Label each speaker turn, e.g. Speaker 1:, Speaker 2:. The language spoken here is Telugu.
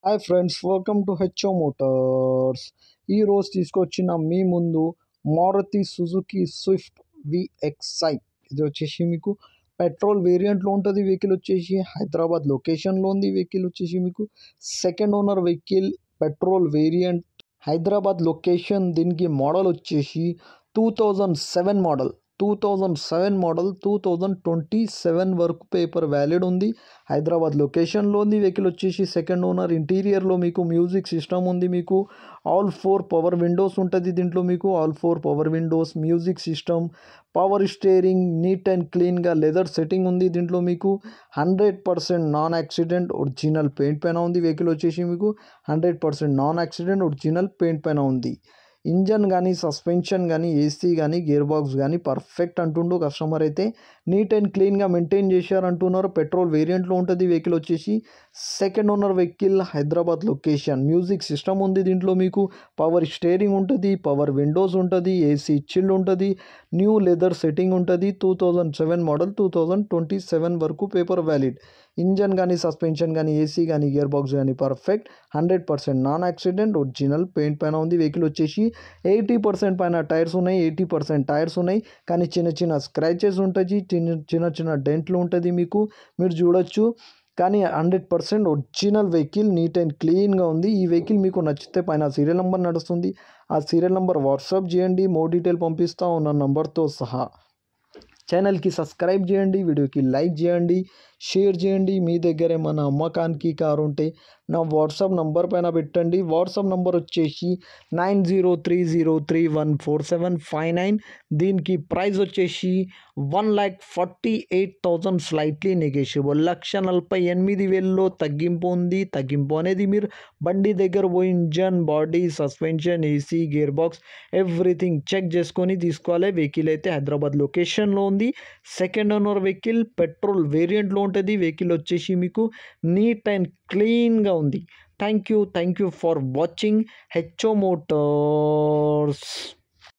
Speaker 1: Hi friends, welcome to HO Motors. ఈరోజు తీసుకొచ్చిన మీ ముందు మారుతి సుజుకి స్విఫ్ట్ విఎక్స్ఐ. ఇది వచ్చేసి మీకు పెట్రోల్ వేరియంట్లో ఉంటుంది. వెహికల్ వచ్చేసి హైదరాబాద్ లొకేషన్లో ఉంది. వెహికల్ వచ్చేసి మీకు second owner vehicle, petrol variant, Hyderabad location. దీనికి మోడల్ వచ్చేసి 2007 మోడల్. 2027 వరకు పేపర్ వ్యాలిడ్ ఉంది. హైదరాబాద్ లొకేషన్లో ఉంది. వెహికల్ వచ్చేసి సెకండ్ ఓనర్. ఇంటీరియర్లో మీకు మ్యూజిక్ సిస్టమ్ ఉంది. మీకు ఆల్ 4 పవర్ విండోస్ ఉంటుంది. దీంట్లో మీకు all 4 power windows, music system, power steering, neat and క్లీన్గా లెదర్ సెట్టింగ్ ఉంది. దీంట్లో మీకు 100% నాన్ యాక్సిడెంట్ ఒరిజినల్ పెయింట్ పైన ఉంది. వెహికల్ వచ్చేసి మీకు 100% నాన్ యాక్సిడెంట్ ఒరిజినల్ పెయింట్ పైన ఉంది. ఇంజన్ కానీ, సస్పెన్షన్ కానీ, ఏసీ కానీ, గేర్ బాక్స్ కానీ పర్ఫెక్ట్ అంటుండు కస్టమర్. అయితే నీట్ అండ్ క్లీన్గా మెయింటైన్ చేశారు అంటున్నారు. పెట్రోల్ వేరియంట్లో ఉంటుంది. వెహికల్ వచ్చేసి second owner vehicle, Hyderabad location. Music system ఉంది. దీంట్లో మీకు పవర్ స్టీరింగ్ ఉంటుంది, పవర్ విండోస్ ఉంటుంది, ఏసీ చిల్డ్ ఉంటుంది, న్యూ లెదర్ సెట్టింగ్ ఉంటుంది. 2007 మోడల్, 2027 వరకు పేపర్ వ్యాలిడ్. ఇంజన్ కానీ, సస్పెన్షన్ కానీ, ఏసీ కానీ, గేర్ బాక్స్ కానీ perfect. 100% non accident original paint పైన ఉంది. వెహికల్ వచ్చేసి 80% పైన టైర్స్ ఉన్నాయి. 80% టైర్స్ ఉన్నాయి, కానీ చిన్న చిన్న స్క్రాచెస్ ఉంటుంది, చిన్న చిన్న డెంట్లు ఉంటుంది. మీరు చూడొచ్చు. కానీ 100% ఒరిజినల్ వెహికల్, నీట్ అండ్ క్లీన్గా ఉంది. ఈ వెహికల్ మీకు నచ్చితే పైన సీరియల్ నెంబర్ నడుస్తుంది. ఆ సీరియల్ నెంబర్ వాట్సాప్ చేయండి, మోర్ డీటెయిల్ పంపిస్తా ఉన్న నంబర్తో సహా. ఛానల్కి సబ్స్క్రైబ్ చేయండి, వీడియోకి లైక్ చేయండి, షేర్ చేయండి. మీ దగ్గర ఏమైనా అమ్మకానికి కారు ఉంటే నా వాట్సాప్ నంబర్ పైన పెట్టండి. వాట్సాప్ నంబర్ వచ్చేసి 9030031475 దీనికి ప్రైస్ వచ్చేసి 1,48,000 స్లైట్లీ నెగోషియబుల్. 1,48,000 తగ్గింపు ఉంది. తగ్గింపు అనేది మీరు బండి దగ్గర పోయి engine, body, suspension, AC, gear box everything check చేసుకొని తీసుకోవాలి. వెహికల్ అయితే హైదరాబాద్ లొకేషన్లో ఉంది. సెకండ్ ఓనర్ వెహికల్, పెట్రోల్ వేరియంట్లో ఉంటుంది. వెహికల్ వచ్చేసి మీకు నీట్ అండ్ క్లీన్గా ఉంది. Thank you for watching HO Motors.